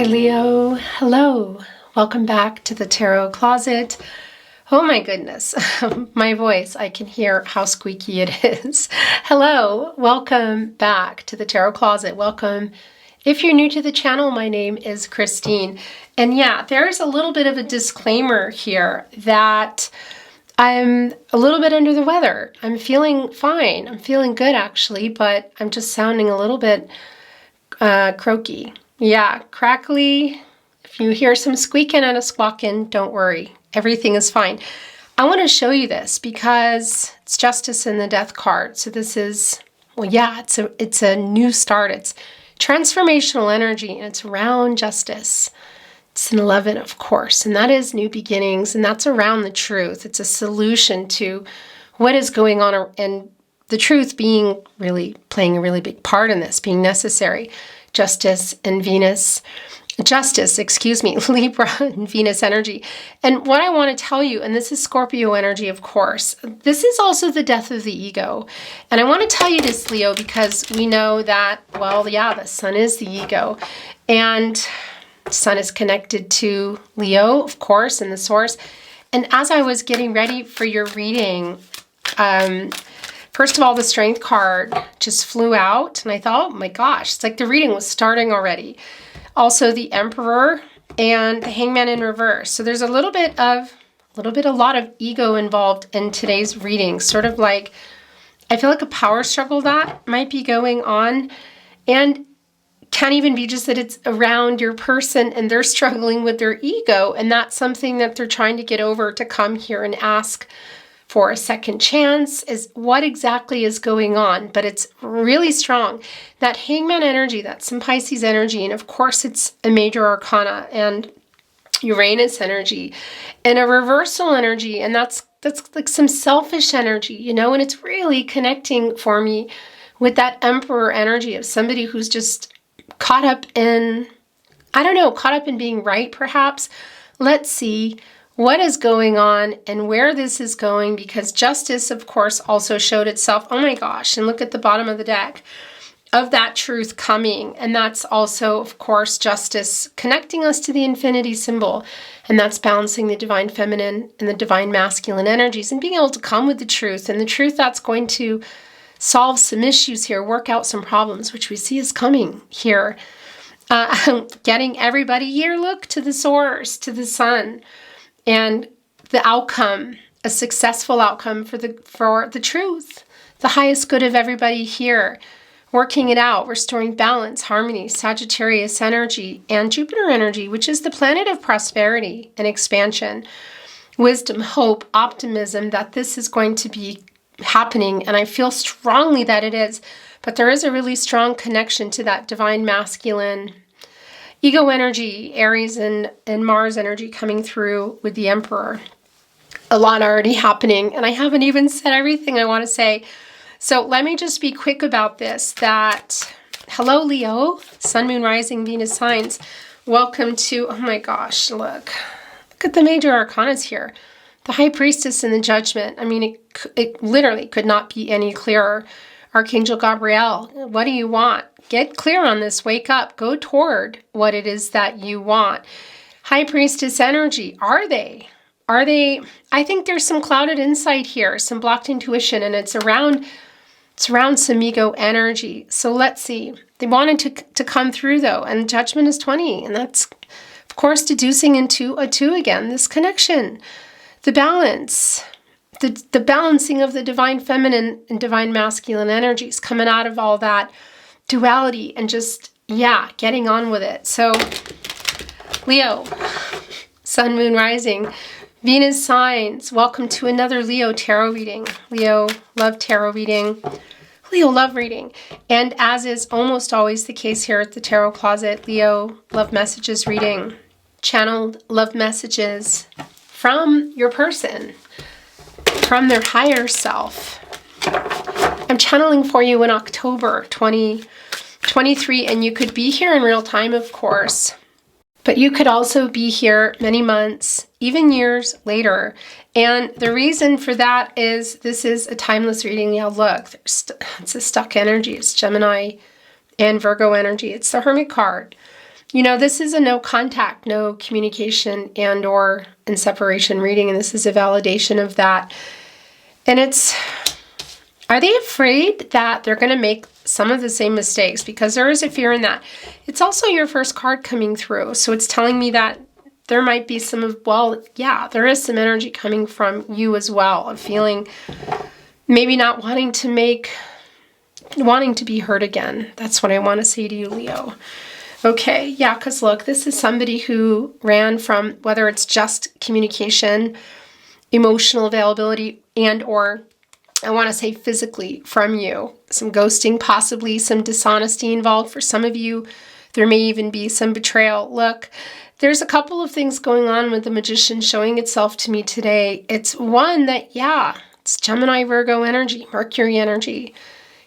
Hi Leo, hello. Welcome back to the tarot closet. Oh my goodness, my voice, I can hear how squeaky it is. Hello, welcome back to the tarot closet. Welcome. If you're new to the channel, my name is Christine. And yeah, there's a little bit of a disclaimer here that I'm a little bit under the weather. I'm feeling fine. I'm feeling good actually, but I'm just sounding a little bit croaky. Yeah, crackly. If you hear some squeaking and a squawking, don't worry. Everything is fine. I want to show you this because it's Justice in the Death card. So this is, well, yeah, it's a new start. It's transformational energy and it's around justice. It's an 11, of course, and that is new beginnings, and that's around the truth. It's a solution to what is going on, and the truth being really playing a really big part in this, being necessary. Justice and Venus, Libra and Venus energy. And what I want to tell you, and this is Scorpio energy, of course, this is also the death of the ego. And I want to tell you this, Leo, because we know that, well, yeah, the sun is the ego. And sun is connected to Leo, of course, and the source. And as I was getting ready for your reading, first of all, the Strength card just flew out, and I thought, oh my gosh, it's like the reading was starting already. Also, the Emperor and the Hangman in reverse. So there's a lot of ego involved in today's reading. Sort of like, I feel like a power struggle that might be going on, and can't even be just that it's around your person and they're struggling with their ego, and that's something that they're trying to get over to come here and ask for a second chance, is what exactly is going on. But it's really strong. That Hangman energy, that's some Pisces energy, and of course it's a major arcana and Uranus energy and a reversal energy, and that's like some selfish energy, you know, and it's really connecting for me with that Emperor energy of somebody who's just caught up in, I don't know, caught up in being right perhaps. Let's see what is going on and where this is going, because justice, of course, also showed itself. Oh my gosh, and look at the bottom of the deck of that truth coming. And that's also, of course, justice connecting us to the infinity symbol. And that's balancing the divine feminine and the divine masculine energies and being able to come with the truth. And the truth that's going to solve some issues here, work out some problems, which we see is coming here. Getting everybody here, look, to the source, to the sun. And the outcome, a successful outcome for the truth, the highest good of everybody here, working it out, restoring balance, harmony, Sagittarius energy, and Jupiter energy, which is the planet of prosperity and expansion, wisdom, hope, optimism, that this is going to be happening. And I feel strongly that it is, but there is a really strong connection to that divine masculine ego energy, Aries and Mars energy coming through with the Emperor. A lot already happening, and I haven't even said everything I want to say. So let me just be quick about this, that hello Leo, Sun, Moon, Rising, Venus signs. Welcome to, oh my gosh, look at the major arcanas here. The High Priestess and the Judgment. I mean, it literally could not be any clearer. Archangel Gabriel, what do you want? Get clear on this. Wake up. Go toward what it is that you want. High Priestess energy. Are they? I think there's some clouded insight here, some blocked intuition, and it's around some ego energy. So let's see. They wanted to come through though, and Judgment is 20, and that's, of course, deducing into a 2 again. This connection, the balance. The balancing of the divine feminine and divine masculine energies coming out of all that duality and just, yeah, getting on with it. So Leo, Sun, Moon, Rising, Venus signs, welcome to another Leo tarot reading. Leo, love tarot reading. Leo, love reading. And as is almost always the case here at the Tarot Closet, Leo, love messages reading. Channeled love messages from your person, from their higher self. I'm channeling for you in October 2023, and you could be here in real time, of course, but you could also be here many months, even years later. And the reason for that is this is a timeless reading. Yeah, look, it's a stuck energy. It's Gemini and Virgo energy. It's the Hermit card. You know, this is a no contact, no communication and or in separation reading, and this is a validation of that. And it's, are they afraid that they're going to make some of the same mistakes? Because there is a fear in that. It's also your first card coming through. So it's telling me that there might be some of, well, yeah, there is some energy coming from you as well, of feeling maybe not wanting to be hurt again. That's what I want to say to you, Leo. Okay, yeah, because look, this is somebody who ran from, whether it's just communication, emotional availability, and or I want to say physically from you. Some ghosting, possibly some dishonesty involved. For some of you, there may even be some betrayal. Look, there's a couple of things going on with the Magician showing itself to me today. It's one that, yeah, it's Gemini, Virgo energy, Mercury energy.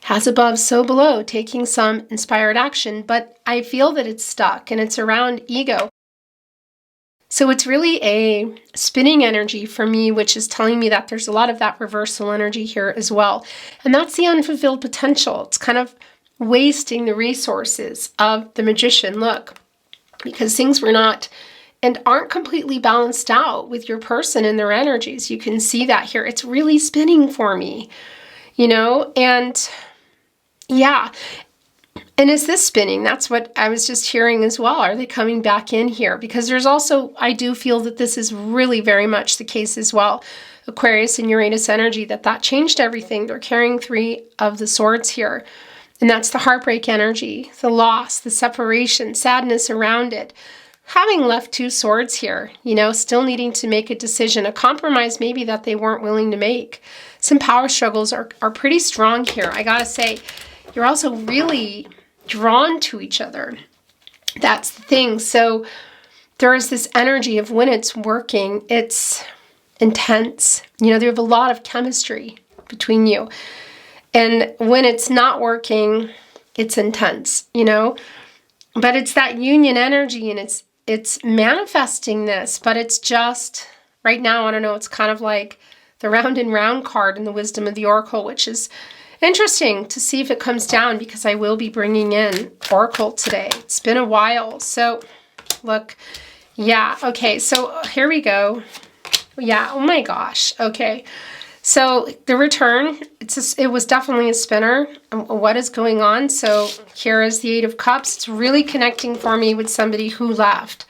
Has above, so below, taking some inspired action, but I feel that it's stuck and it's around ego. So it's really a spinning energy for me, which is telling me that there's a lot of that reversal energy here as well. And that's the unfulfilled potential. It's kind of wasting the resources of the Magician. Look, because things were not and aren't completely balanced out with your person and their energies. You can see that here. It's really spinning for me, you know, and yeah. And is this spinning? That's what I was just hearing as well. Are they coming back in here? Because there's also, I do feel that this is really very much the case as well. Aquarius and Uranus energy, that changed everything. They're carrying 3 of the swords here. And that's the heartbreak energy, the loss, the separation, sadness around it. Having left 2 swords here, you know, still needing to make a decision, a compromise maybe that they weren't willing to make. Some power struggles are pretty strong here. I gotta say, you're also really drawn to each other. That's the thing. So there is this energy of when it's working, it's intense. You know, there have a lot of chemistry between you. And when it's not working, it's intense, you know. But it's that union energy, and it's manifesting this, but it's just, right now, I don't know, it's kind of like the round and round card in the Wisdom of the Oracle, which is interesting to see if it comes down, because I will be bringing in Oracle today. It's been a while. So look, yeah, okay, so here we go. Yeah, oh my gosh, okay. So the return, it was definitely a spinner. What is going on? So here is the 8 of Cups. It's really connecting for me with somebody who left.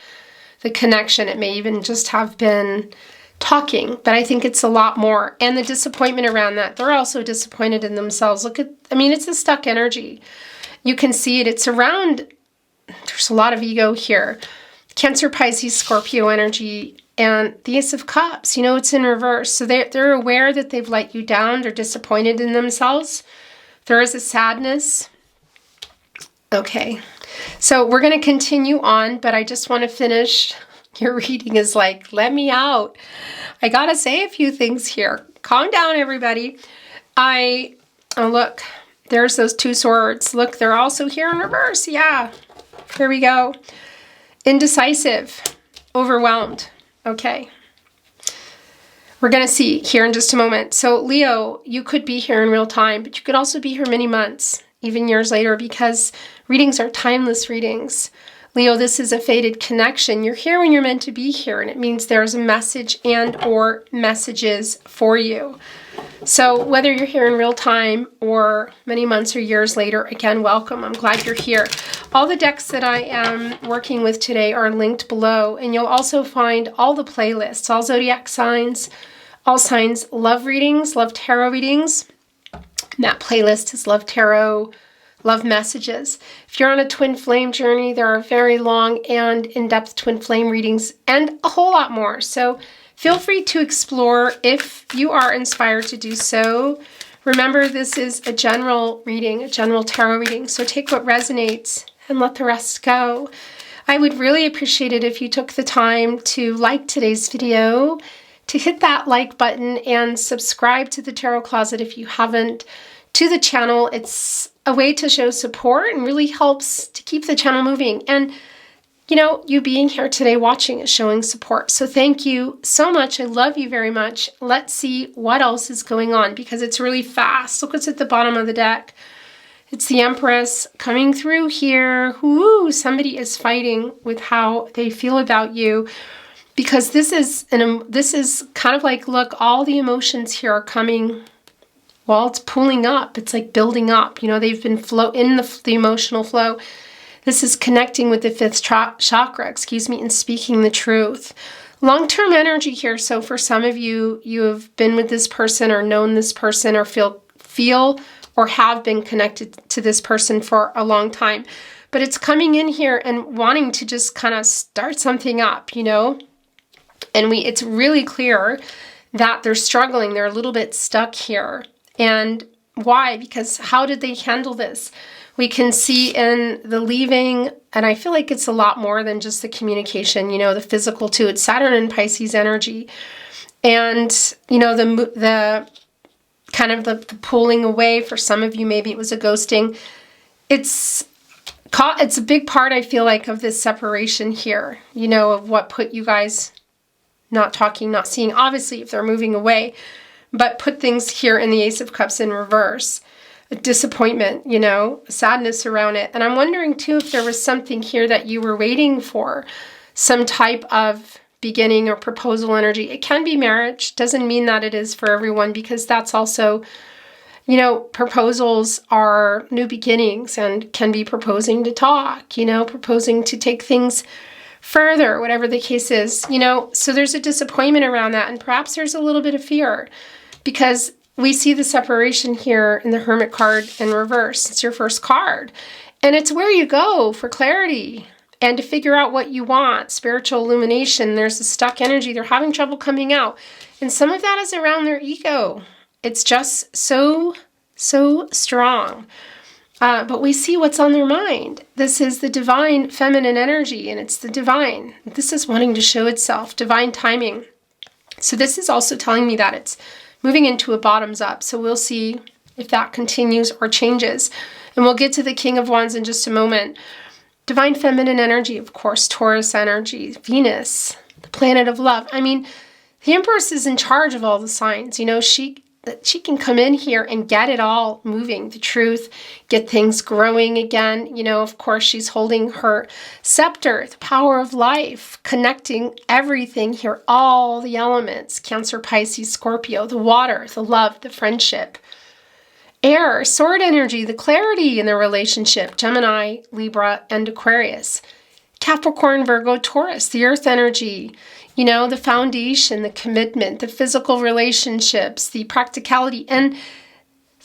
The connection, it may even just have been talking, but I think it's a lot more. And the disappointment around that. They're also disappointed in themselves. Look at, I mean, it's a stuck energy. You can see it. It's around, there's a lot of ego here. Cancer, Pisces, Scorpio energy, and the Ace of Cups, you know, it's in reverse. So they're aware that they've let you down. They're disappointed in themselves. There is a sadness. Okay, so we're going to continue on, but I just want to finish. Your reading is like, let me out. I got to say a few things here. Calm down, everybody. Oh, look, there's those 2 swords. Look, they're also here in reverse. Yeah, here we go. Indecisive, overwhelmed. Okay. We're going to see here in just a moment. So Leo, you could be here in real time, but you could also be here many months, even years later, because readings are timeless readings. Leo, this is a fated connection. You're here when you're meant to be here, and it means there's a message and or messages for you. So whether you're here in real time or many months or years later, again, welcome. I'm glad you're here. All the decks that I am working with today are linked below, and you'll also find all the playlists, all zodiac signs, all signs love readings, love tarot readings. And that playlist is love tarot, love messages. If you're on a twin flame journey, there are very long and in-depth twin flame readings and a whole lot more. So feel free to explore if you are inspired to do so. Remember, this is a general reading, a general tarot reading. So take what resonates and let the rest go. I would really appreciate it if you took the time to like today's video, to hit that like button and subscribe to the Tarot Closet if you haven't, to the channel. It's a way to show support and really helps to keep the channel moving. And you know, you being here today watching is showing support. So thank you so much. I love you very much. Let's see what else is going on, because it's really fast. Look what's at the bottom of the deck. It's the Empress coming through here. Ooh, somebody is fighting with how they feel about you, because this is kind of like, look, all the emotions here are coming. Well, it's pulling up. It's like building up. You know, they've been in the emotional flow. This is connecting with the fifth chakra, and speaking the truth. Long-term energy here. So for some of you, you have been with this person or known this person or feel or have been connected to this person for a long time. But it's coming in here and wanting to just kind of start something up, you know? And it's really clear that they're struggling. They're a little bit stuck here. And why? Because how did they handle this? We can see in the leaving, and I feel like it's a lot more than just the communication, you know, the physical too. It's Saturn and Pisces energy. And, you know, the kind of the pulling away, for some of you, maybe it was a ghosting. It's a big part, I feel like, of this separation here, you know, of what put you guys not talking, not seeing, obviously, if they're moving away, but put things here in the Ace of Cups in reverse. A disappointment, you know, sadness around it. And I'm wondering too if there was something here that you were waiting for, some type of beginning or proposal energy. It can be marriage. Doesn't mean that it is for everyone, because that's also, you know, proposals are new beginnings and can be proposing to talk, you know, proposing to take things further, whatever the case is, you know. So there's a disappointment around that, and perhaps there's a little bit of fear, because we see the separation here in the Hermit card in reverse. It's your first card. And it's where you go for clarity and to figure out what you want. Spiritual illumination. There's a stuck energy. They're having trouble coming out. And some of that is around their ego. It's just so strong. But we see what's on their mind. This is the divine feminine energy, and it's the divine. This is wanting to show itself. Divine timing. So this is also telling me that it's moving into a bottoms up. So we'll see if that continues or changes. And we'll get to the King of Wands in just a moment. Divine feminine energy, of course, Taurus energy, Venus, the planet of love. I mean, the Empress is in charge of all the signs. You know, she can come in here and get it all moving, the truth, get things growing again. You know, of course, she's holding her scepter, the power of life, connecting everything here, all the elements, Cancer, Pisces, Scorpio, the water, the love, the friendship. Air, sword energy, the clarity in the relationship, Gemini, Libra, and Aquarius. Capricorn, Virgo, Taurus, the earth energy, you know, the foundation, the commitment, the physical relationships, the practicality, and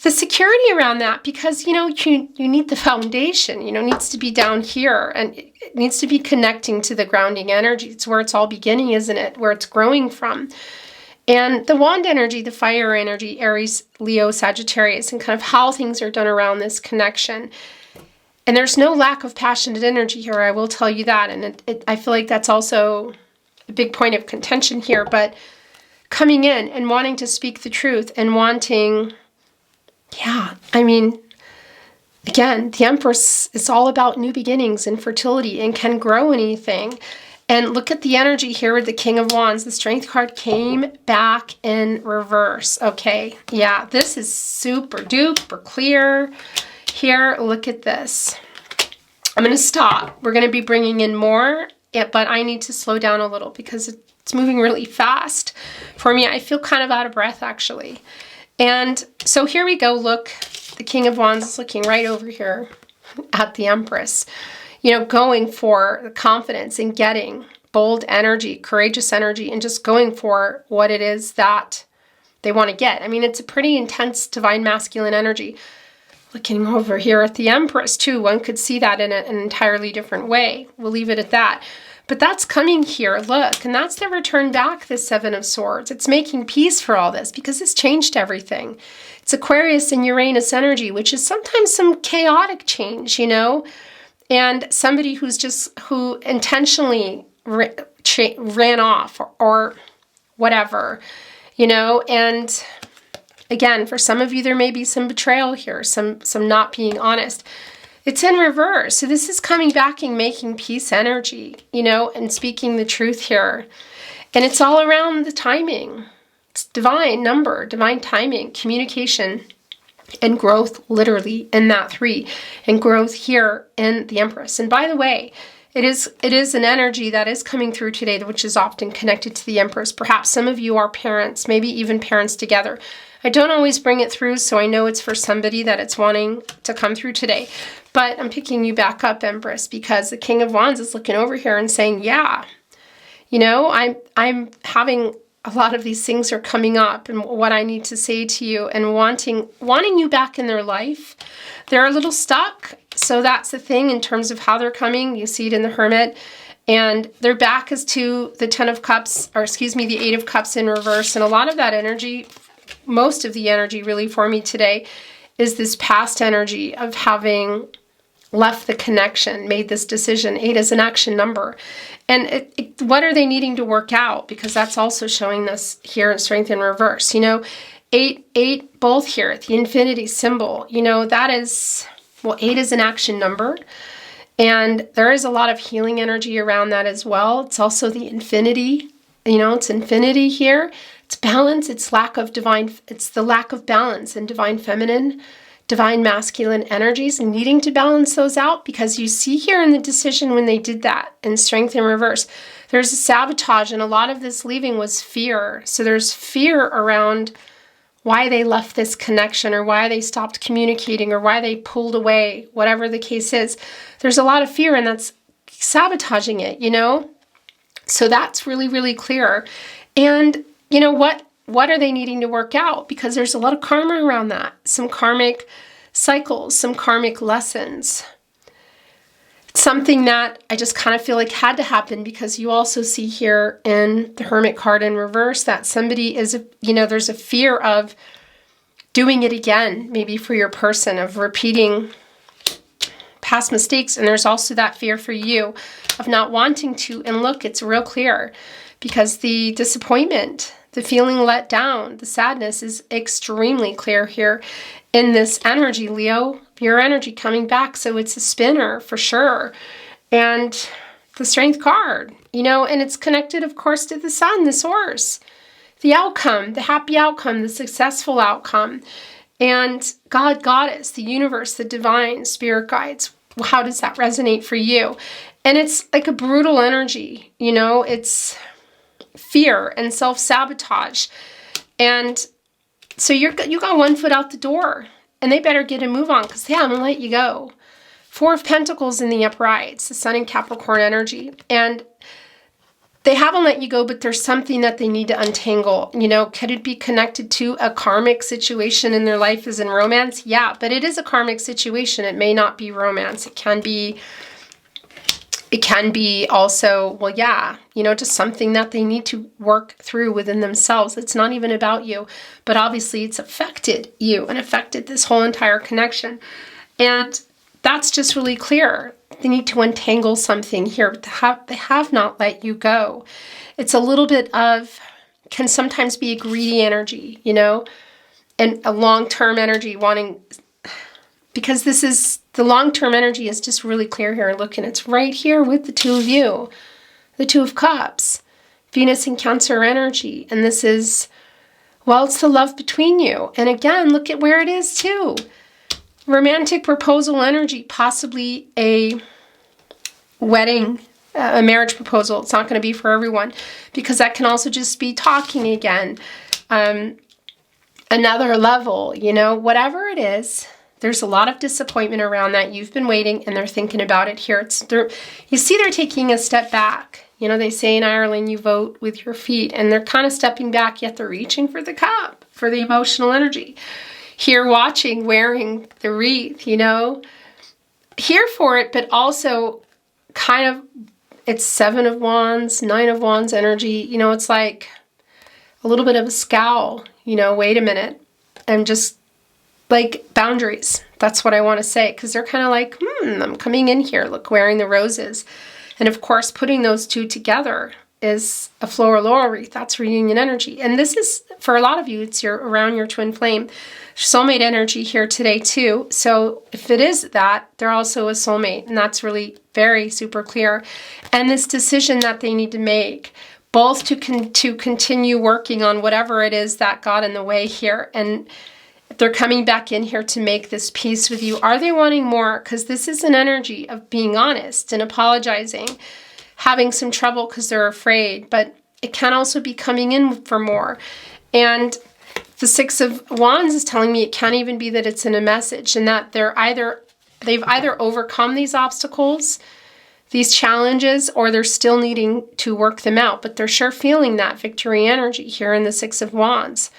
the security around that, because, you know, you need the foundation, you know, needs to be down here, and it needs to be connecting to the grounding energy. It's where it's all beginning, isn't it? Where it's growing from. And the wand energy, the fire energy, Aries, Leo, Sagittarius, and kind of how things are done around this connection. And there's no lack of passionate energy here, I will tell you that. And I feel like that's also a big point of contention here. But coming in and wanting to speak the truth and wanting, yeah, I mean, again, the Empress is all about new beginnings and fertility and can grow anything. And look at the energy here with the King of Wands. The Strength card came back in reverse. Okay, yeah, this is super duper clear. Here, look at this. I'm going to stop. We're going to be bringing in more, but I need to slow down a little because it's moving really fast for me. I feel kind of out of breath, actually. And so here we go. Look, the King of Wands is looking right over here at the Empress, you know, going for the confidence and getting bold energy, courageous energy, and just going for what it is that they want to get. I mean, it's a pretty intense divine masculine energy. Looking over here at the Empress too, one could see that in an entirely different way. We'll leave it at that. But that's coming here, look, and that's the return back, the Seven of Swords. It's making peace for all this because it's changed everything. It's Aquarius and Uranus energy, which is sometimes some chaotic change, you know, and somebody who intentionally ran off or whatever, you know, and again, for some of you, there may be some betrayal here, some not being honest. It's in reverse. So this is coming back and making peace energy, you know, and speaking the truth here. And it's all around the timing. It's divine number, divine timing, communication. and growth literally in that 3, and growth here in the Empress. And by the way, it is an energy that is coming through today, which is often connected to the Empress. Perhaps some of you are parents, maybe even parents together. I don't always bring it through, so I know it's for somebody that it's wanting to come through today. But I'm picking you back up, Empress, because the King of Wands is looking over here and saying, yeah, you know, I'm having a lot of these things are coming up, and what I need to say to you, and wanting you back in their life. They're a little stuck. So that's the thing in terms of how they're coming. You see it in the Hermit, and their back is to the 10 of Cups, or excuse me, the 8 of Cups in reverse. And a lot of that energy, most of the energy really for me today, is this past energy of having left the connection, made this decision. 8 is an action number. And what are they needing to work out? Because that's also showing this here in Strength in reverse. You know, 8, both here, the infinity symbol, you know, that is, well, 8 is an action number. And there is a lot of healing energy around that as well. It's also the infinity, you know, it's infinity here. It's balance, it's the lack of balance in divine feminine, divine masculine energies, and needing to balance those out, because you see here in the decision when they did that in Strength in reverse, there's a sabotage, and a lot of this leaving was fear. So there's fear around why they left this connection, or why they stopped communicating, or why they pulled away, whatever the case is. There's a lot of fear, and that's sabotaging it, you know? So that's really, really clear. And you know what are they needing to work out? Because there's a lot of karma around that. Some karmic cycles, some karmic lessons. It's something that I just kind of feel like had to happen, because you also see here in the Hermit card in reverse that somebody is, you know, there's a fear of doing it again, maybe for your person, of repeating past mistakes. And there's also that fear for you of not wanting to. And look, it's real clear, because the disappointment, the feeling let down, the sadness is extremely clear here in this energy, Leo, your energy coming back. So it's a spinner for sure. And the Strength card, you know, and it's connected, of course, to the Sun, the source, the outcome, the happy outcome, the successful outcome. And God, Goddess, the universe, the divine, spirit guides. How does that resonate for you? And it's like a brutal energy, you know, it's fear and self-sabotage. And so you got one foot out the door, and they better get a move on, because they haven't let you go. 4 of Pentacles in the uprights, the Sun and Capricorn energy. And they haven't let you go, but there's something that they need to untangle. You know, could it be connected to a karmic situation in their life as in romance? Yeah, but it is a karmic situation. It may not be romance. It can be also, well, yeah, you know, just something that they need to work through within themselves. It's not even about you, but obviously it's affected you and affected this whole entire connection. And that's just really clear. They need to untangle something here, but they have not let you go. It's a little bit of, can sometimes be a greedy energy, you know, and a long-term energy wanting, because this is, the long-term energy is just really clear here. Look, and it's right here with the 2 of you, the 2 of Cups, Venus and Cancer energy. And this is, well, it's the love between you. And again, look at where it is too. Romantic proposal energy, possibly a wedding, a marriage proposal. It's not going to be for everyone, because that can also just be talking again. Another level, you know, whatever it is. There's a lot of disappointment around that. You've been waiting, and they're thinking about it here. You see they're taking a step back. You know, they say in Ireland, you vote with your feet, and they're kind of stepping back, yet they're reaching for the cup, for the emotional energy. Here watching, wearing the wreath, you know, here for it, but also kind of, it's 7 of Wands, 9 of Wands energy. You know, it's like a little bit of a scowl, you know, wait a minute, and just like boundaries. That's what I want to say, because they're kind of like, I'm coming in here, look, wearing the roses. And of course, putting those 2 together is a floral laurel wreath. That's reunion energy. And this is, for a lot of you, it's around your twin flame. Soulmate energy here today too. So if it is that, they're also a soulmate, and that's really very super clear. And this decision that they need to make, both to continue working on whatever it is that got in the way here. And they're coming back in here to make this peace with you. Are they wanting more? Because this is an energy of being honest and apologizing, having some trouble because they're afraid, but it can also be coming in for more. And the Six of Wands is telling me it can't even be that it's in a message, and that they've either overcome these obstacles, these challenges, or they're still needing to work them out, but they're sure feeling that victory energy here in the Six of Wands.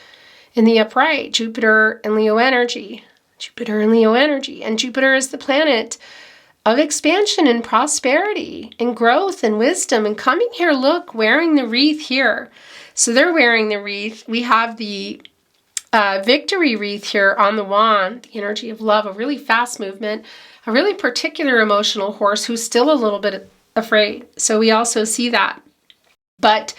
In the upright, Jupiter and Leo energy. Jupiter and Leo energy. And Jupiter is the planet of expansion and prosperity and growth and wisdom. And coming here, look, wearing the wreath here. So they're wearing the wreath. We have the victory wreath here on the wand, the energy of love, a really fast movement, a really particular emotional horse who's still a little bit afraid. So we also see that. But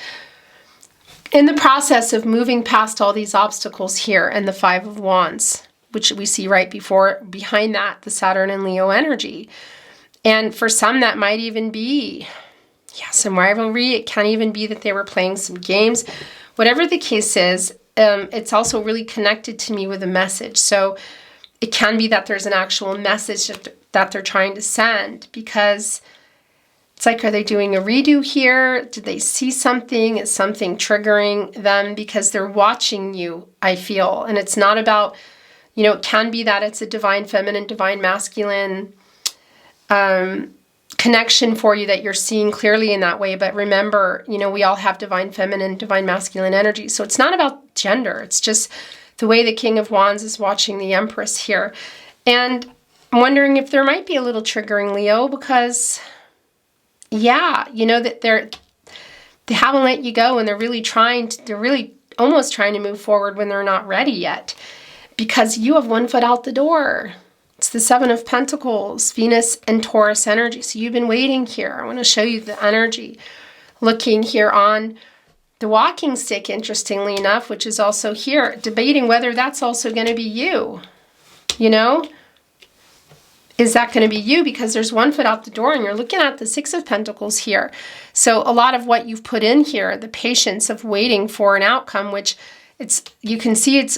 in the process of moving past all these obstacles here and the Five of Wands, which we see right behind that, the Saturn and Leo energy. And for some, that might even be, some rivalry. It can even be that they were playing some games. Whatever the case is, it's also really connected to me with a message. So it can be that there's an actual message that they're trying to send, because it's like, are they doing a redo here? Did they see something? Is something triggering them? Because they're watching you, I feel. And it's not about, it can be that it's a divine feminine, divine masculine connection for you that you're seeing clearly in that way. But remember, we all have divine feminine, divine masculine energy. So it's not about gender. It's just the way the King of Wands is watching the Empress here. And I'm wondering if there might be a little triggering, Leo, because that they haven't let you go, and they're really almost trying to move forward when they're not ready yet, because you have one foot out the door. It's the Seven of Pentacles, Venus and Taurus energy. So you've been waiting here. I want to show you the energy. Looking here on the walking stick, interestingly enough, which is also here, debating whether that's also going to be you. Is that going to be you? Because there's one foot out the door, and you're looking at the Six of Pentacles here. So a lot of what you've put in here, the patience of waiting for an outcome, which you can see it's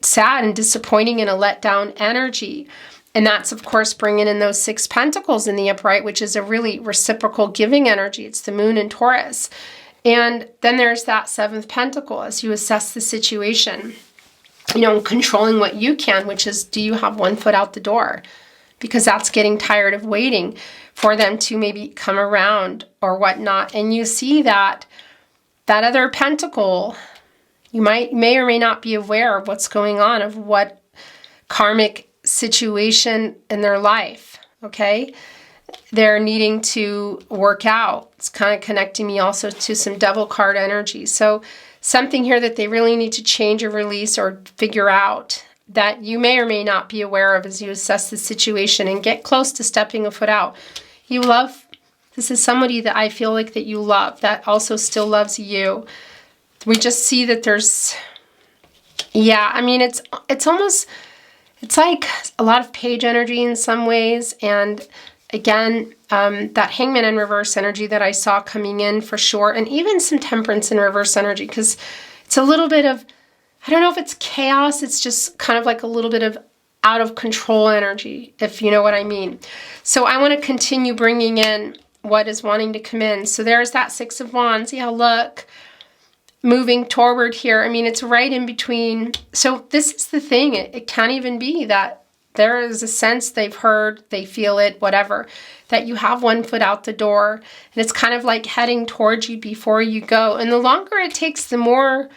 sad and disappointing and a letdown energy. And that's, of course, bringing in those Six Pentacles in the upright, which is a really reciprocal giving energy. It's the Moon in Taurus. And then there's that Seventh Pentacle as you assess the situation, controlling what you can, which is, do you have one foot out the door? Because that's getting tired of waiting for them to maybe come around or whatnot. And you see that other pentacle, you may or may not be aware of what's going on, of what karmic situation in their life, okay? They're needing to work out. It's kind of connecting me also to some Devil card energy. So something here that they really need to change or release or figure out, that you may or may not be aware of as you assess the situation and get close to stepping a foot out. This is somebody that I feel like that you love, that also still loves you. We just see that there's, it's almost, it's like a lot of page energy in some ways. And again, that Hangman in reverse energy that I saw coming in for sure. And even some Temperance in reverse energy, because it's a little bit of, I don't know if it's chaos. It's just kind of like a little bit of out of control energy, if you know what I mean. So I want to continue bringing in what is wanting to come in. So there's that Six of Wands. Yeah, look, moving toward here. It's right in between. So this is the thing. It can't even be that there is a sense they've heard, they feel it, whatever, that you have one foot out the door. And it's kind of like heading towards you before you go. And the longer it takes, the more,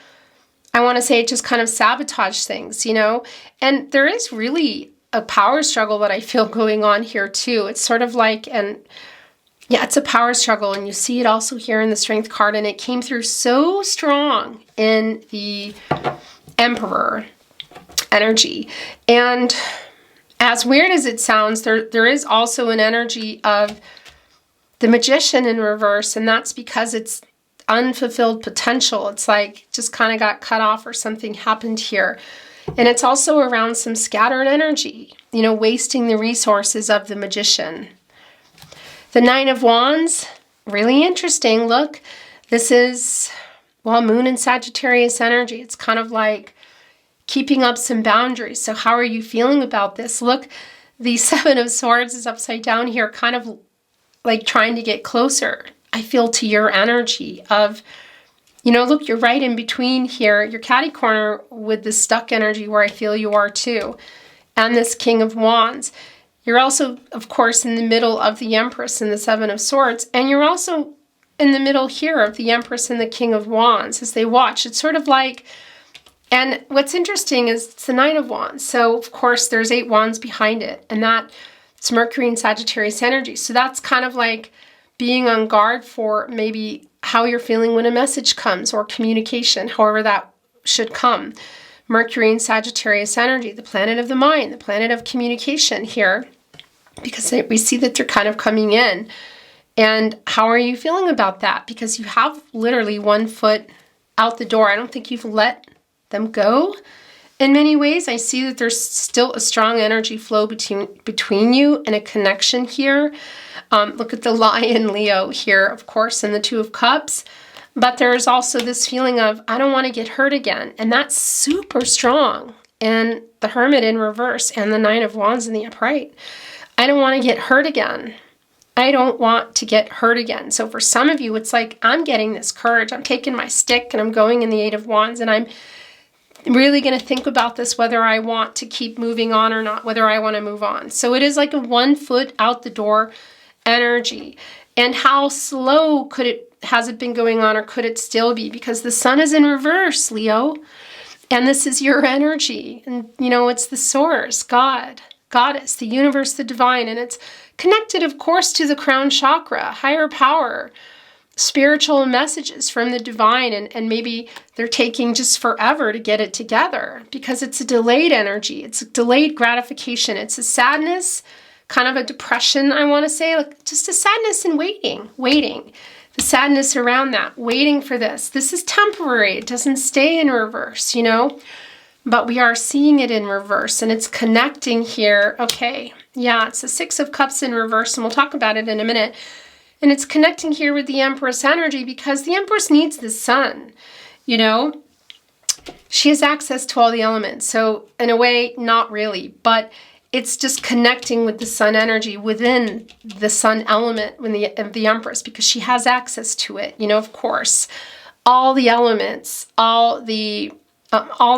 I want to say, it just kind of sabotage things, And there is really a power struggle that I feel going on here too. It's sort of like, it's a power struggle. And you see it also here in the Strength card. And it came through so strong in the Emperor energy. And as weird as it sounds, there is also an energy of the Magician in reverse. And that's because it's unfulfilled potential. It's like just kind of got cut off or something happened here. And it's also around some scattered energy, wasting the resources of the Magician. The Nine of Wands, really interesting. Look, this is, Moon and Sagittarius energy. It's kind of like keeping up some boundaries. So how are you feeling about this? Look, the Seven of Swords is upside down here, kind of like trying to get closer, I feel, to your energy of, you know, look, you're right in between here. You're catty corner with the stuck energy where I feel you are too. And this King of Wands. You're also, of course, in the middle of the Empress and the Seven of Swords. And you're also in the middle here of the Empress and the King of Wands as they watch. It's sort of like, and what's interesting is it's the Nine of Wands. So, of course, there's 8 wands behind it. And it's Mercury and Sagittarius energy. So that's kind of like being on guard for maybe how you're feeling when a message comes or communication, however that should come. Mercury and Sagittarius energy, the planet of the mind, the planet of communication here, because we see that they're kind of coming in. And how are you feeling about that? Because you have literally 1 foot out the door. I don't think you've let them go. In many ways, I see that there's still a strong energy flow between you and a connection here. Look at the Lion Leo here, of course, and the Two of Cups. But there's also this feeling of, I don't want to get hurt again. And that's super strong. And the Hermit in reverse and the Nine of Wands in the upright. I don't want to get hurt again. I don't want to get hurt again. So for some of you, it's like, I'm getting this courage. I'm taking my stick and I'm going in the Eight of Wands, and I'm really going to think about this, whether I want to keep moving on or not, whether I want to move on. So it is like a 1 foot out the door energy. And how slow has it been going on, or could it still be? Because the Sun is in reverse, Leo. And this is your energy. And, you know, it's the source, God, Goddess, the universe, the divine. And it's connected, of course, to the crown chakra, higher power, spiritual messages from the divine, and maybe they're taking just forever to get it together because it's a delayed energy. It's a delayed gratification. It's a sadness, kind of a depression, I want to say, like just a sadness and waiting. The sadness around that, waiting for this. This is temporary. It doesn't stay in reverse, you know, but we are seeing it in reverse, and it's connecting here. Okay, yeah, it's the Six of Cups in reverse, and we'll talk about it in a minute. And it's connecting here with the Empress energy because the Empress needs the Sun, you know. She has access to all the elements. So in a way, not really, but it's just connecting with the Sun energy within the Sun element of the Empress, because she has access to it, you know, of course. All the elements, all the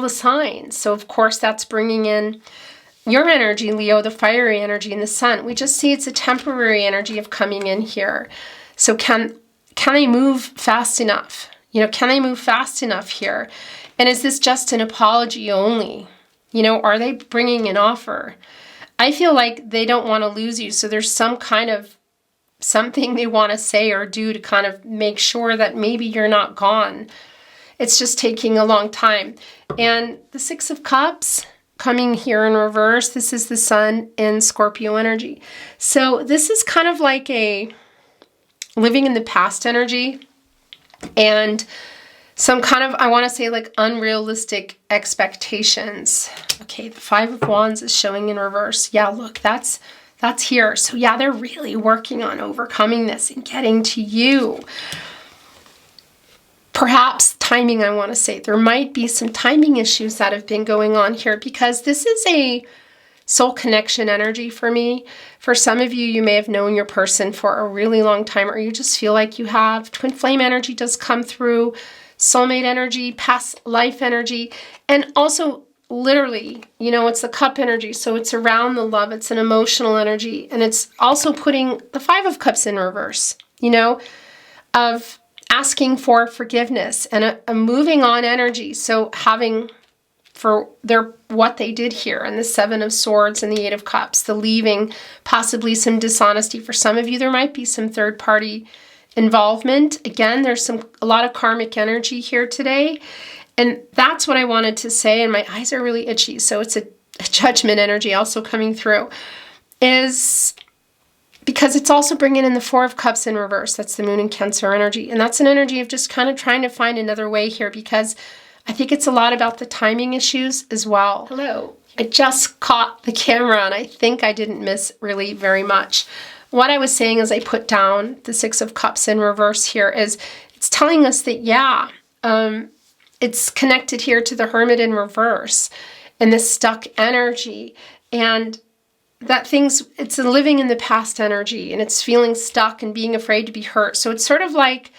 signs. So of course that's bringing in your energy, Leo, the fiery energy, and the Sun. We just see it's a temporary energy of coming in here. So can they move fast enough? You know, can they move fast enough here? And is this just an apology only? You know, are they bringing an offer? I feel like they don't want to lose you. So there's some kind of something they want to say or do to kind of make sure that maybe you're not gone. It's just taking a long time. And the Six of Cups coming here in reverse, this is the Sun in Scorpio energy. So this is kind of like a living in the past energy, and some kind of, I want to say, like unrealistic expectations. Okay, the Five of Wands is showing in reverse. Yeah, look, that's here. So yeah, they're really working on overcoming this and getting to you. Perhaps timing, I want to say. There might be some timing issues that have been going on here, because this is a soul connection energy for me. For some of you, you may have known your person for a really long time, or you just feel like you have. Twin flame energy does come through, soulmate energy, past life energy, and also literally, you know, it's the cup energy. So it's around the love. It's an emotional energy. And it's also putting the Five of Cups in reverse, you know, of asking for forgiveness and a moving on energy. So having for what they did here, and the Seven of Swords and the Eight of Cups, the leaving, possibly some dishonesty. For some of you, there might be some third party involvement. Again, there's a lot of karmic energy here today. And that's what I wanted to say. And my eyes are really itchy. So it's a judgment energy also coming through, is because it's also bringing in the Four of Cups in reverse. That's the Moon in Cancer energy. And that's an energy of just kind of trying to find another way here, because I think it's a lot about the timing issues as well. Hello. I just caught the camera and I think I didn't miss really very much. What I was saying as I put down the Six of Cups in reverse here is it's telling us that, yeah, it's connected here to the Hermit in reverse and this stuck energy. And that it's a living in the past energy, and it's feeling stuck and being afraid to be hurt. So it's sort of like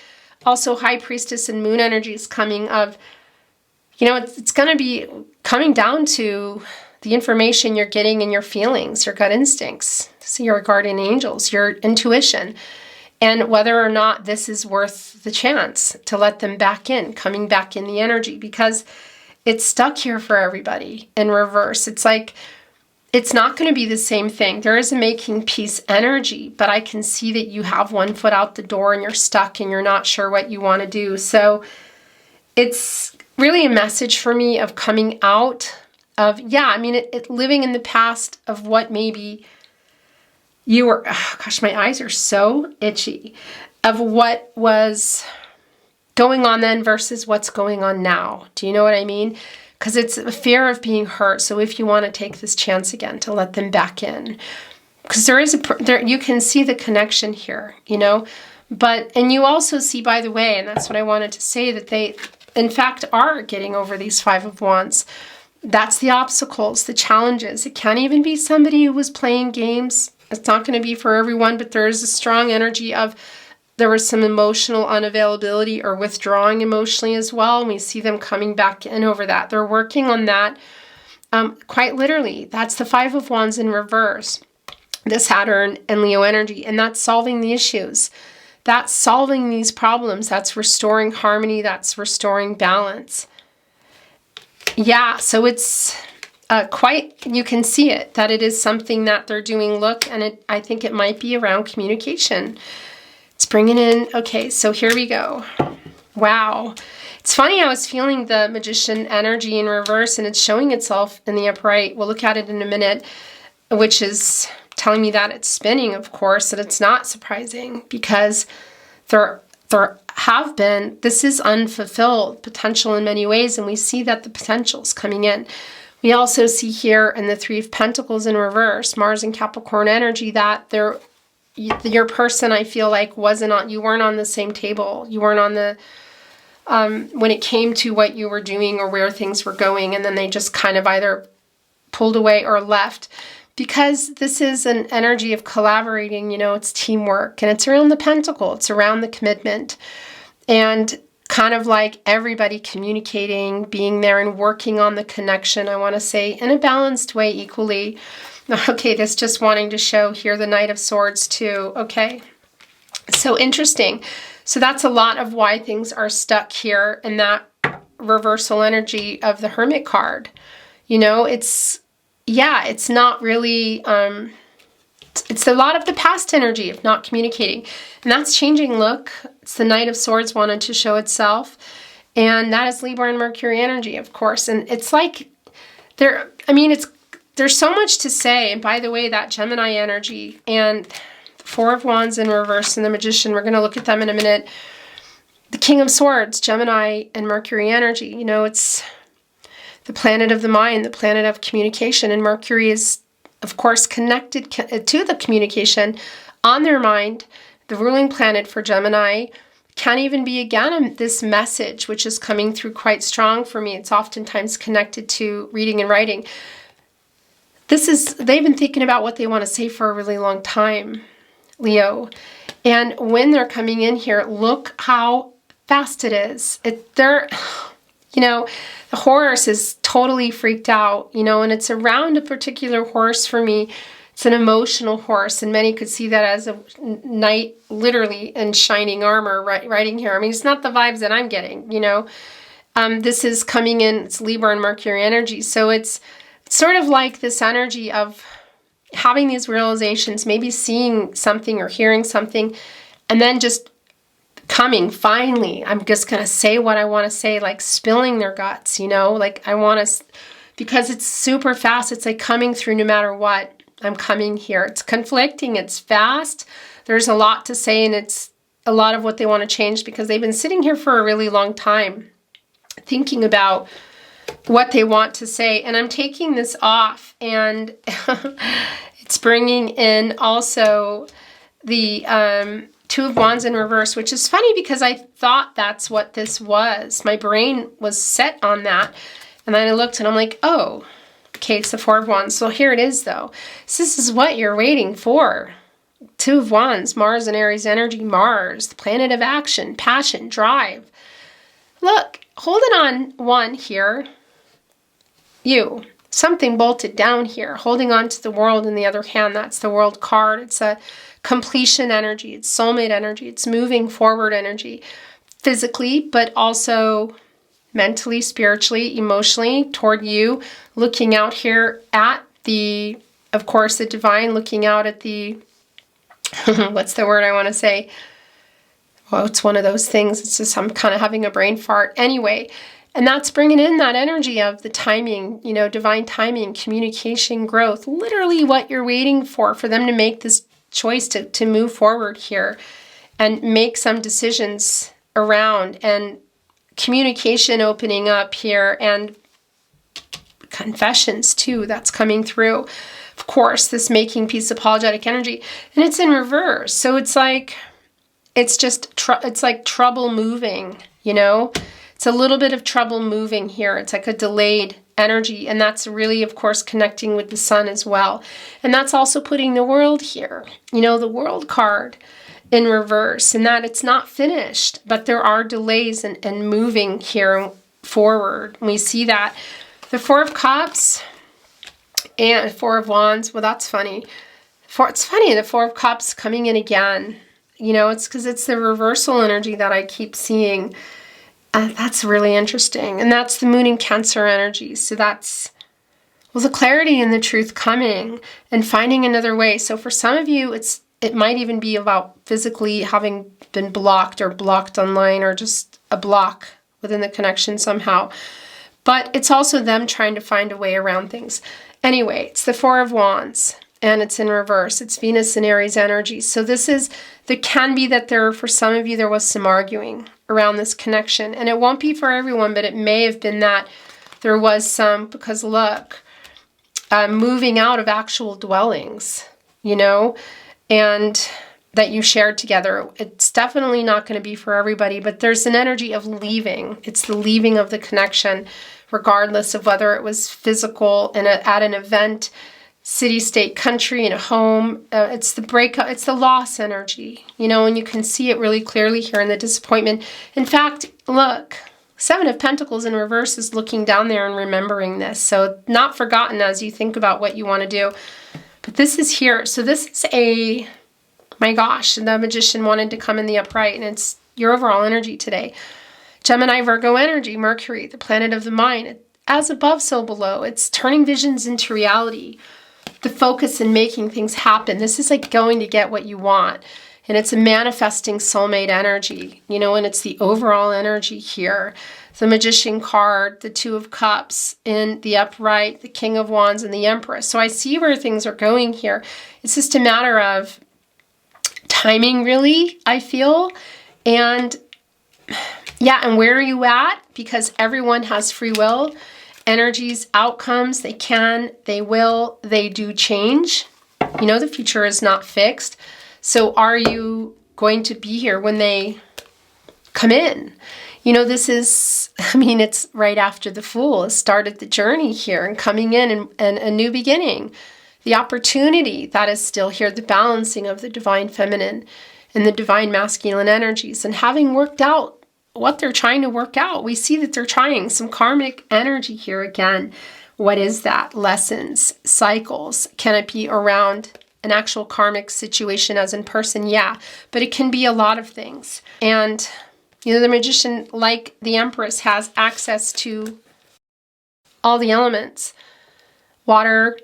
also High Priestess and Moon energies coming of, it's going to be coming down to the information you're getting in your feelings, your gut instincts, so your guardian angels, your intuition, and whether or not this is worth the chance to let them back in, coming back in the energy, because it's stuck here for everybody in reverse. It's like, it's not going to be the same thing. There is a making peace energy, but I can see that you have one foot out the door and you're stuck and you're not sure what you want to do. So it's really a message for me of coming out of, living in the past of what maybe you were, my eyes are so itchy, of what was going on then versus what's going on now. Do you know what I mean? Because it's a fear of being hurt. So if you want to take this chance again to let them back in, because you can see the connection here, and you also see, by the way, and that's what I wanted to say, that they, in fact, are getting over these Five of Wands. That's the obstacles, the challenges. It can't even be somebody who was playing games. It's not going to be for everyone, but there is a strong energy of there was some emotional unavailability or withdrawing emotionally as well. And we see them coming back in over that. They're working on that quite literally. That's the Five of Wands in reverse, the Saturn and Leo energy. And that's solving the issues. That's solving these problems. That's restoring harmony. That's restoring balance. Yeah, so it's you can see it, that it is something that they're doing. Look, and I think it might be around communication. It's bringing in, okay, so here we go. Wow. It's funny, I was feeling the Magician energy in reverse, and it's showing itself in the upright. We'll look at it in a minute, which is telling me that it's spinning, of course, and it's not surprising because there have been, this is unfulfilled potential in many ways, and we see that the potential is coming in. We also see here in the Three of Pentacles in reverse, Mars and Capricorn energy, that your person, I feel like, you weren't on the same table. You weren't on the, when it came to what you were doing or where things were going, and then they just kind of either pulled away or left. Because this is an energy of collaborating, it's teamwork, and it's around the pentacle, it's around the commitment, and kind of like everybody communicating, being there and working on the connection, I want to say, in a balanced way equally. Okay, this just wanting to show here the Knight of Swords too. Okay, so interesting. So that's a lot of why things are stuck here in that reversal energy of the Hermit card. It's not really, it's a lot of the past energy of not communicating. And that's changing. Look, it's the Knight of Swords wanted to show itself. And that is Libra and Mercury energy, of course. And it's like, there's so much to say. And by the way, that Gemini energy and the Four of Wands in reverse and the Magician, we're going to look at them in a minute. The King of Swords, Gemini and Mercury energy, it's the planet of the mind, the planet of communication. And Mercury is, of course, connected to the communication on their mind. The ruling planet for Gemini can even be, again, this message, which is coming through quite strong for me. It's oftentimes connected to reading and writing. They've been thinking about what they want to say for a really long time, Leo. And when they're coming in here, look how fast it is. The horse is totally freaked out, and it's around a particular horse for me. It's an emotional horse, and many could see that as a knight, literally in shining armor, riding here. It's not the vibes that I'm getting, This is coming in, it's Libra and Mercury energy. So it's sort of like this energy of having these realizations, maybe seeing something or hearing something, and then just coming, finally, I'm just going to say what I want to say, like spilling their guts, like I want to, because it's super fast. It's like coming through no matter what. I'm coming here. It's conflicting. It's fast. There's a lot to say, and it's a lot of what they want to change because they've been sitting here for a really long time thinking about what they want to say. And I'm taking this off, and it's bringing in also the Two of Wands in reverse, which is funny because I thought that's what this was. My brain was set on that. And then I looked and I'm like, oh, okay, it's the Four of Wands. So here it is though. So this is what you're waiting for. Two of Wands, Mars and Aries energy. Mars, the planet of action, passion, drive. Look, holding on one here. You. Something bolted down here. Holding on to the world in the other hand. That's the World card. It's a completion energy. It's soulmate energy. It's moving forward energy. Physically, but also mentally, spiritually, emotionally toward you. Looking out here at the, of course, the divine. Looking out at the, what's the word I want to say? Well, it's one of those things. It's just I'm kind of having a brain fart. Anyway, and that's bringing in that energy of the timing, you know, divine timing, communication, growth, literally what you're waiting for them to make this choice to move forward here and make some decisions around, and communication opening up here, and confessions too, that's coming through. Of course, this making peace, apologetic energy, and it's in reverse. So it's like, it's just, it's like trouble moving, you know? It's a little bit of trouble moving here. It's like a delayed energy. And that's really, of course, connecting with the sun as well. And that's also putting the world here. You know, the World card in reverse. And that it's not finished. But there are delays and moving here forward. And we see that. The Four of Cups and Four of Wands. Well, that's funny. It's funny. The Four of Cups coming in again. You know, it's because it's the reversal energy that I keep seeing. That's really interesting. And that's the Moon in Cancer energy. So that's, well, the clarity and the truth coming and finding another way. So for some of you, it might even be about physically having been blocked or blocked online, or just a block within the connection somehow. But it's also them trying to find a way around things. Anyway, it's the Four of Wands. And it's in reverse. It's Venus and Aries energy. So this is, there can be that there, for some of you, there was some arguing around this connection. And it won't be for everyone, but it may have been that there was some, because look, moving out of actual dwellings, you know, and that you shared together. It's definitely not going to be for everybody, but there's an energy of leaving. It's the leaving of the connection, regardless of whether it was physical at an event, city, state, country, in a home. It's the breakup, it's the loss energy, you know, and you can see it really clearly here in the disappointment. In fact, look, Seven of Pentacles in reverse is looking down there and remembering this. So not forgotten as you think about what you want to do. But this is here. So this is a, my gosh, the Magician wanted to come in the upright, and it's your overall energy today. Gemini, Virgo energy, Mercury, the planet of the mind. As above, so below. It's turning visions into reality. The focus in making things happen. This is like going to get what you want. And it's a manifesting soulmate energy, you know, and it's the overall energy here. The Magician card, the Two of Cups in the upright, the King of Wands, and the Empress. So I see where things are going here. It's just a matter of timing, really, I feel. And yeah, and where are you at? Because everyone has free will. Energies, outcomes, they can, they will, they do change. You know, the future is not fixed. So are you going to be here when they come in? You know, this is, I mean, it's right after the Fool has started the journey here and coming in and a new beginning. The opportunity that is still here, the balancing of the divine feminine and the divine masculine energies, and having worked out what they're trying to work out. We see that they're trying some karmic energy here again. What is that? Lessons, cycles. Can it be around an actual karmic situation as in person? Yeah, but it can be a lot of things. And, you know, the Magician, like the Empress, has access to all the elements. Water,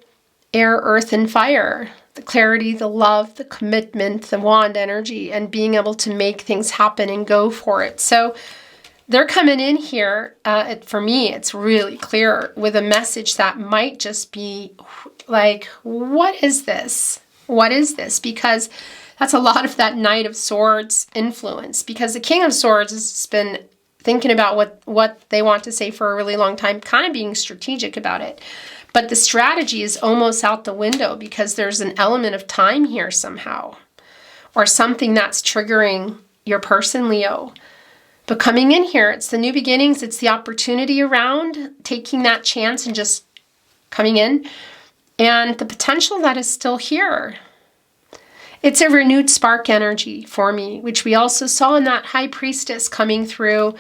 air, earth, and fire. The clarity, the love, the commitment, the wand energy, and being able to make things happen and go for it. So they're coming in here, for me, it's really clear, with a message that might just be like, what is this? What is this? Because that's a lot of that Knight of Swords influence. Because the King of Swords has been thinking about what they want to say for a really long time, kind of being strategic about it. But the strategy is almost out the window because there's an element of time here somehow. or something that's triggering your person, Leo. But coming in here, it's the new beginnings. It's the opportunity around taking that chance and just coming in. And the potential that is still here. It's a renewed spark energy for me, which we also saw in that High Priestess coming through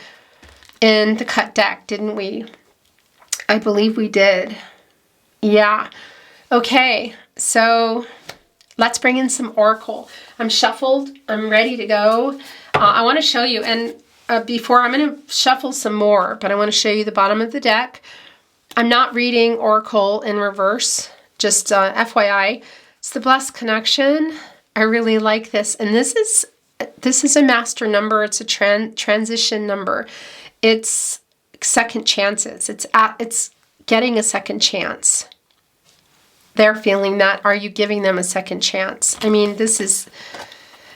in the cut deck, didn't we? I believe we did. Yeah. Okay, so let's bring in some Oracle. I'm shuffled. I'm ready to go. I want to show you, and before I'm going to shuffle some more, but I want to show you the bottom of the deck. I'm not reading Oracle in reverse, just FYI. It's the Blessed Connection. I really like this, and this is a master number. It's a transition number. It's second chances. It's getting a second chance. They're feeling that. Are you giving them a second chance? I mean, this is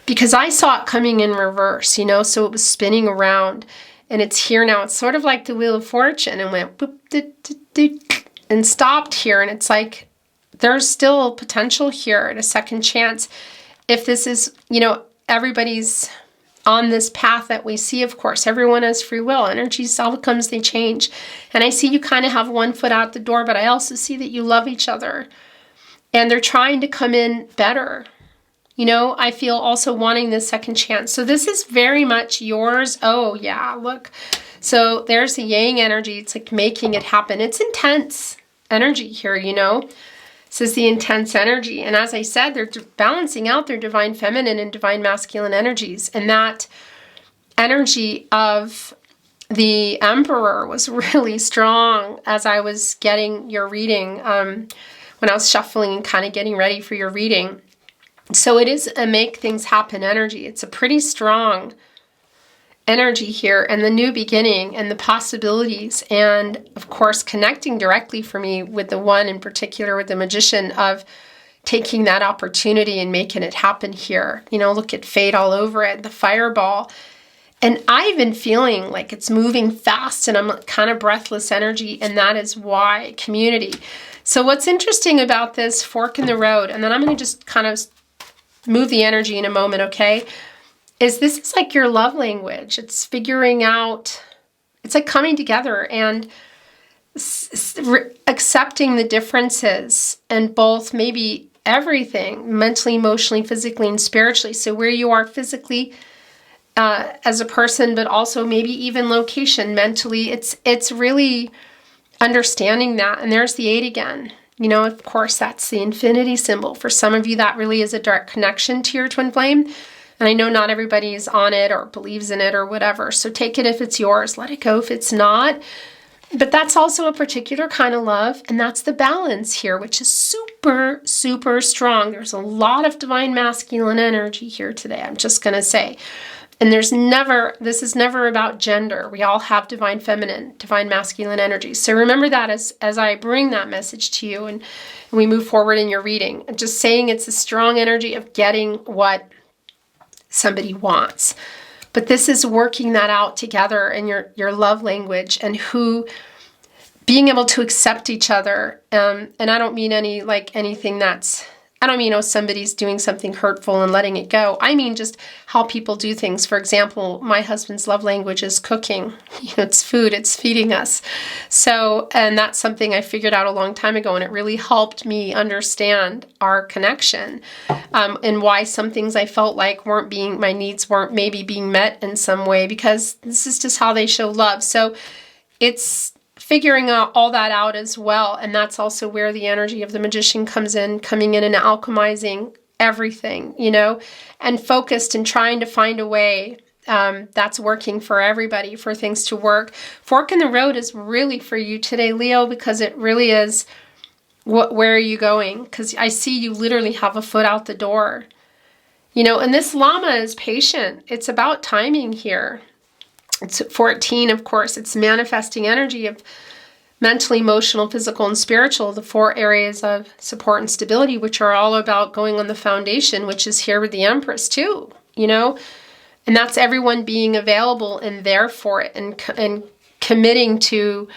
because I saw it coming in reverse, you know, so it was spinning around, and it's here now. It's sort of like the Wheel of Fortune, and went boop, and stopped here, and it's like there's still potential here at a second chance. If this is, you know, everybody's on this path that we see, of course, everyone has free will. Energies, outcomes, they change. And I see you kind of have one foot out the door, but I also see that you love each other. And they're trying to come in better. You know, I feel also wanting this second chance. So this is very much yours. Oh, yeah, look. So there's the yang energy. It's like making it happen. It's intense energy here, you know. This is the intense energy. And as I said, they're balancing out their divine feminine and divine masculine energies. And that energy of the Emperor was really strong as I was getting your reading, when I was shuffling and kind of getting ready for your reading. So it is a make things happen energy. It's a pretty strong energy here, and the new beginning and the possibilities, and of course connecting directly for me with the one in particular, with the Magician, of taking that opportunity and making it happen here. You know, look at fate all over it, the fireball. And I've been feeling like it's moving fast, and I'm kind of breathless energy, and that is why community. So what's interesting about this fork in the road, and then I'm going to just kind of move the energy in a moment, okay? Is this is like your love language. It's figuring out, it's like coming together and accepting the differences, and both maybe everything, mentally, emotionally, physically, and spiritually. So where you are physically as a person, but also maybe even location, mentally, it's really understanding that. And there's the 8 again. You know, of course, that's the infinity symbol. For some of you, that really is a direct connection to your twin flame. And I know not everybody is on it or believes in it or whatever. So take it if it's yours. Let it go if it's not. But that's also a particular kind of love. And that's the balance here, which is super, super strong. There's a lot of divine masculine energy here today, I'm just going to say. And this is never about gender. We all have divine feminine, divine masculine energy. So remember that as I bring that message to you and we move forward in your reading. I'm just saying it's a strong energy of getting what somebody wants. But this is working that out together in your love language, and being able to accept each other. And I don't mean anything I don't mean, somebody's doing something hurtful and letting it go. I mean just how people do things. For example, my husband's love language is cooking. You know, it's food, it's feeding us. So, and that's something I figured out a long time ago, and it really helped me understand our connection, and why some things I felt like my needs weren't maybe being met in some way, because this is just how they show love. So it's figuring out all that out as well. And that's also where the energy of the Magician comes in, coming in and alchemizing everything, you know, and focused and trying to find a way that's working for everybody, for things to work. Fork in the road is really for you today, Leo, because it really is, where are you going? Because I see you literally have a foot out the door, you know, and this llama is patient. It's about timing here. It's 14, of course. It's manifesting energy of mentally, emotional, physical, and spiritual, the 4 areas of support and stability, which are all about going on the foundation, which is here with the Empress too, you know? And that's everyone being available and there for it, and committing to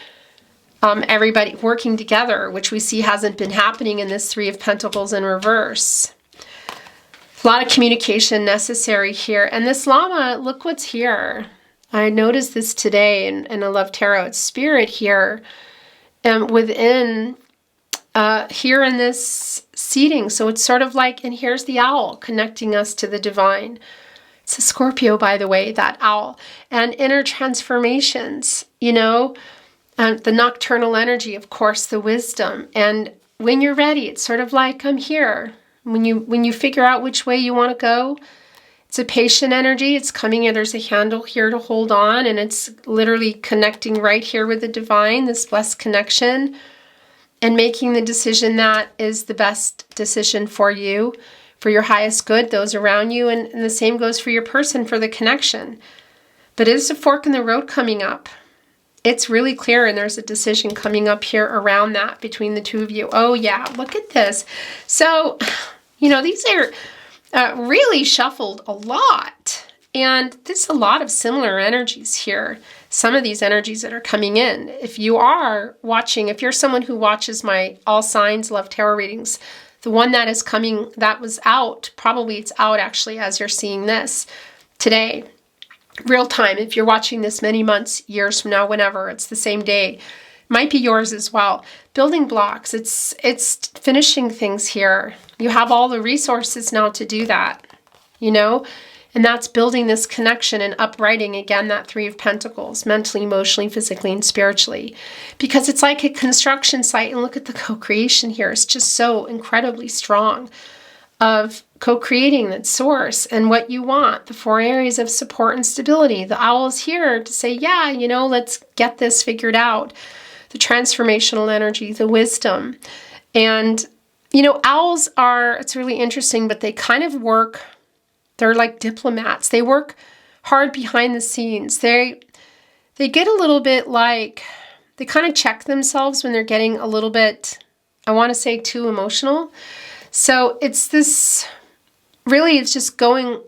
everybody working together, which we see hasn't been happening in this 3 of Pentacles in reverse. A lot of communication necessary here. And this llama, look what's here. I noticed this today in a Love Tarot. It's spirit here and within here in this seating. So it's sort of like, and here's the owl connecting us to the divine. It's a Scorpio, by the way, that owl. And inner transformations, you know, the nocturnal energy, of course, the wisdom. And when you're ready, it's sort of like, I'm here. When you figure out which way you want to go, it's a patient energy. It's coming in. There's a handle here to hold on, and it's literally connecting right here with the divine, this blessed connection, and making the decision that is the best decision for you, for your highest good, those around you, and the same goes for your person, for the connection. But it is a fork in the road coming up. It's really clear, and there's a decision coming up here around that between the two of you. Oh yeah, look at this. So, you know, these are really shuffled a lot. And there's a lot of similar energies here. Some of these energies that are coming in. If you are watching, if you're someone who watches my All Signs Love Tarot readings, the one that is coming, that was out, probably it's out actually as you're seeing this today. Real time, if you're watching this many months, years from now, whenever, it's the same day. Might be yours as well. Building blocks, it's finishing things here. You have all the resources now to do that, you know? And that's building this connection and uprighting, again, that Three of Pentacles, mentally, emotionally, physically, and spiritually. Because it's like a construction site, and look at the co-creation here. It's just so incredibly strong of co-creating that source and what you want, the 4 areas of support and stability. The owl is here to say, yeah, you know, let's get this figured out. The transformational energy, the wisdom. And, you know, owls are, it's really interesting, but they kind of work, they're like diplomats. They work hard behind the scenes. They get a little bit like, they kind of check themselves when they're getting a little bit, I want to say, too emotional. So it's this, really, it's just going,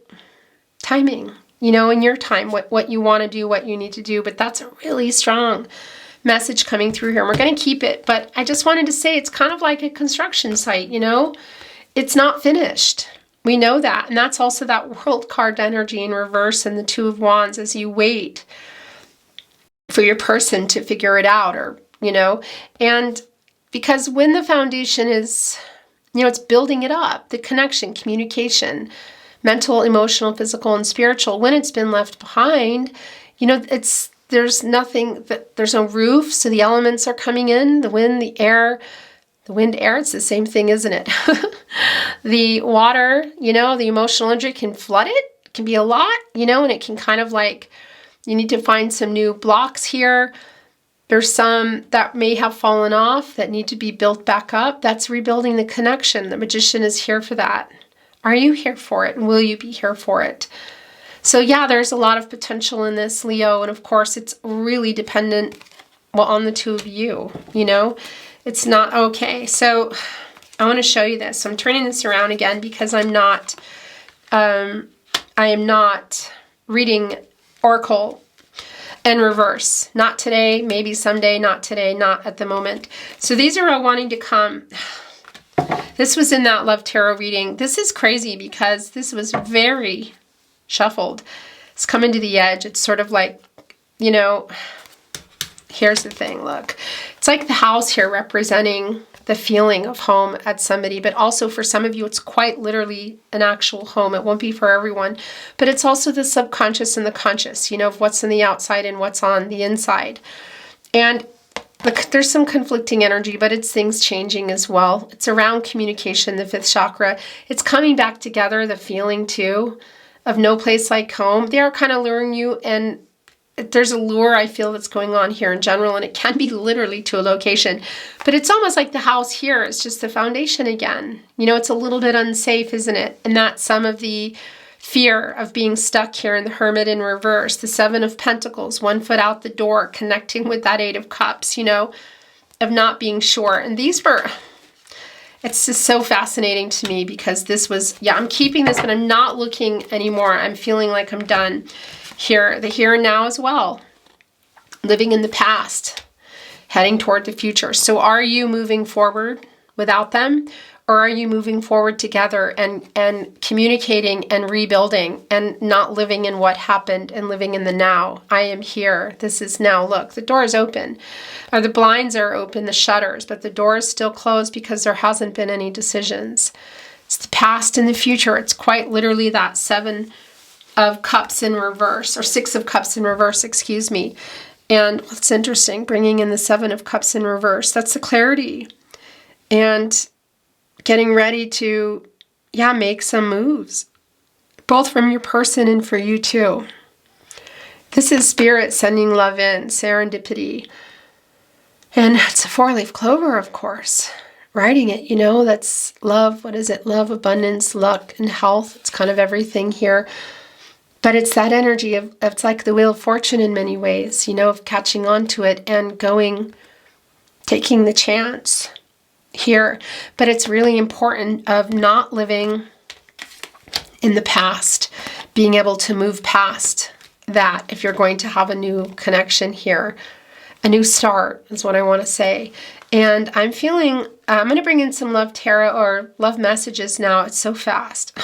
timing, you know, in your time, what you want to do, what you need to do. But that's a really strong message coming through here. And we're going to keep it. But I just wanted to say it's kind of like a construction site, you know. It's not finished. We know that. And that's also that World card energy in reverse and the Two of Wands as you wait for your person to figure it out, or, you know. And because when the foundation is, you know, it's building it up, the connection, communication, mental, emotional, physical, and spiritual. When it's been left behind, you know, there's nothing, there's no roof, so the elements are coming in, the wind, the air. The wind, air, it's the same thing, isn't it? The water, you know, the emotional energy can flood it. It can be a lot, you know, and it can kind of like, you need to find some new blocks here. There's some that may have fallen off that need to be built back up. That's rebuilding the connection. The Magician is here for that. Are you here for it? And will you be here for it? So yeah, there's a lot of potential in this, Leo. And of course, it's really dependent, well, on the two of you, you know. It's not okay. So I want to show you this. So I'm turning this around again because I am not reading Oracle in reverse. Not today, maybe someday, not today, not at the moment. So these are all wanting to come. This was in that Love Tarot reading. This is crazy because this was very shuffled. It's coming to the edge. It's sort of like, you know, here's the thing, look. It's like the house here representing the feeling of home at somebody, but also for some of you, it's quite literally an actual home. It won't be for everyone, but it's also the subconscious and the conscious, you know, of what's on the outside and what's on the inside. And look, there's some conflicting energy, but it's things changing as well. It's around communication, the 5th chakra. It's coming back together, the feeling too, of no place like home. They are kind of luring you, and there's a lure I feel that's going on here in general, and it can be literally to a location. But it's almost like the house here is just the foundation again. You know, it's a little bit unsafe, isn't it? And that's some of the fear of being stuck here in the Hermit in reverse. The 7 of Pentacles, 1 foot out the door, connecting with that 8 of Cups, you know, of not being sure. And these were, it's just so fascinating to me because this was, yeah, I'm keeping this, but I'm not looking anymore. I'm feeling like I'm done. Here, the here and now as well. Living in the past, heading toward the future. So are you moving forward without them? Or or are you moving forward together and communicating and rebuilding and not living in what happened and living in the now? I am here. This is now. Look, the door is open, or the blinds are open, the shutters, but the door is still closed because there hasn't been any decisions. It's the past and the future. It's quite literally that 7 of Cups in reverse, or 6 of Cups in reverse, excuse me. And what's interesting, bringing in the 7 of Cups in reverse, that's the clarity. And getting ready to, make some moves, both from your person and for you too. This is Spirit sending love in, serendipity. And it's a 4-leaf clover, of course. Writing it, that's love. What is it? Love, abundance, luck, and health. It's kind of everything here. But it's that energy of it's like the Wheel of Fortune in many ways, of catching on to it and taking the chance here. But it's really important of not living in the past, being able to move past that if you're going to have a new connection here. A new start is what I want to say. And I'm feeling, I'm going to bring in some love tarot or love messages now. It's so fast,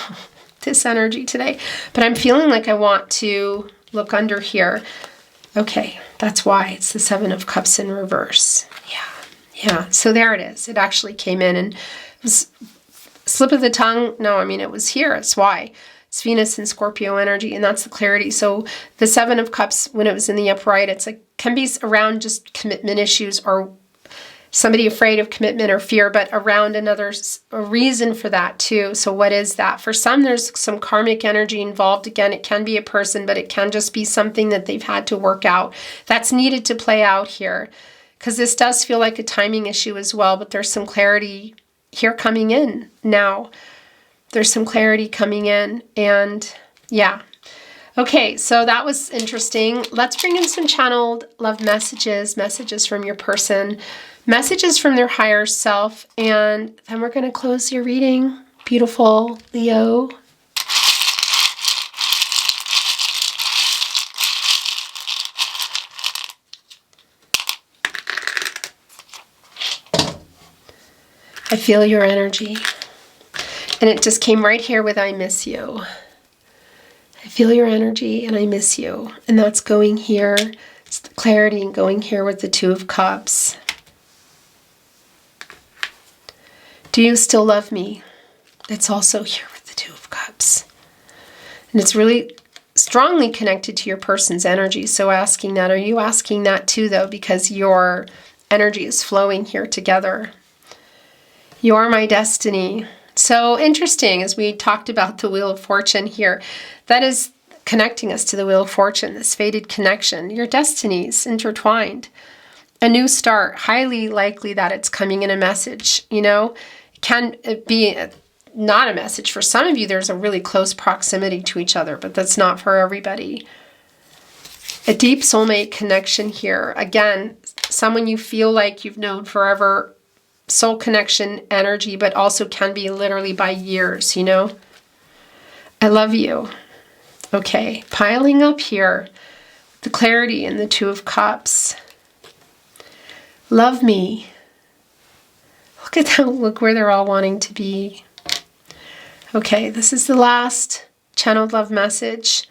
this energy today. But I'm feeling like I want to look under here. Okay, that's why it's the 7 of Cups in reverse. Yeah. So there it is. It actually came in and it was slip of the tongue. No, it was here. That's why. It's Venus and Scorpio energy, and that's the clarity. So the 7 of Cups, when it was in the upright, it's like can be around just commitment issues or somebody afraid of commitment or fear, but around a reason for that too. So what is that? For some, there's some karmic energy involved. Again, it can be a person, but it can just be something that they've had to work out that's needed to play out here. Because this does feel like a timing issue as well, but there's some clarity here coming in now. There's some clarity coming in, and yeah. Okay, so that was interesting. Let's bring in some channeled love messages from your person, messages from their higher self, and then we're going to close your reading. Beautiful Leo. I feel your energy. And it just came right here with I miss you. I feel your energy and I miss you. And that's going here. It's the clarity and going here with the 2 of Cups. Do you still love me? It's also here with the 2 of Cups. And it's really strongly connected to your person's energy. So asking that, are you asking that too though? Because your energy is flowing here together. You are my destiny. So interesting, as we talked about the Wheel of Fortune here, that is connecting us to the Wheel of Fortune, this fated connection. Your destinies intertwined. A new start, highly likely that it's coming in a message, It can be not a message. For some of you, there's a really close proximity to each other, but that's not for everybody. A deep soulmate connection here. Again, someone you feel like you've known forever, soul connection energy, but also can be literally by years, I love you. Okay, piling up here, the clarity in the 2 of Cups. Love me. Look at that, look where they're all wanting to be. Okay, this is the last channeled love message.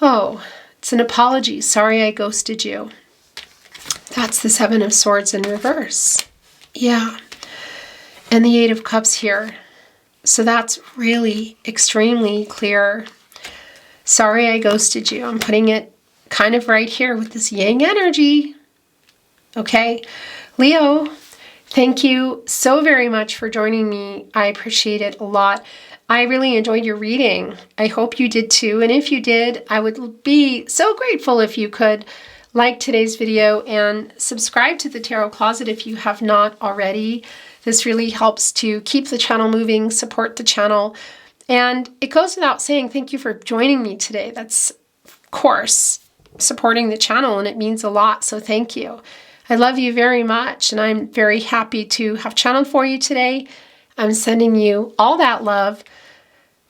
Oh, it's an apology. Sorry I ghosted you. That's the 7 of Swords in reverse. Yeah. And the 8 of Cups here. So that's really extremely clear. Sorry I ghosted you. I'm putting it kind of right here with this yang energy. Okay. Leo, thank you so very much for joining me. I appreciate it a lot. I really enjoyed your reading. I hope you did too. And if you did, I would be so grateful if you could like today's video and subscribe to the Tarot Closet if you have not already. This really helps to keep the channel moving, support the channel. And it goes without saying, thank you for joining me today. That's, of course, supporting the channel, and it means a lot, so thank you. I love you very much, and I'm very happy to have channeled for you today. I'm sending you all that love.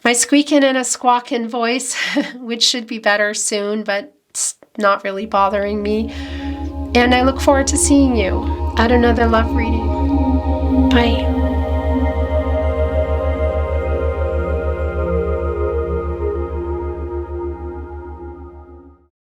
My squeaking and a squawking voice, which should be better soon, but it's not really bothering me. And I look forward to seeing you at another love reading. Bye.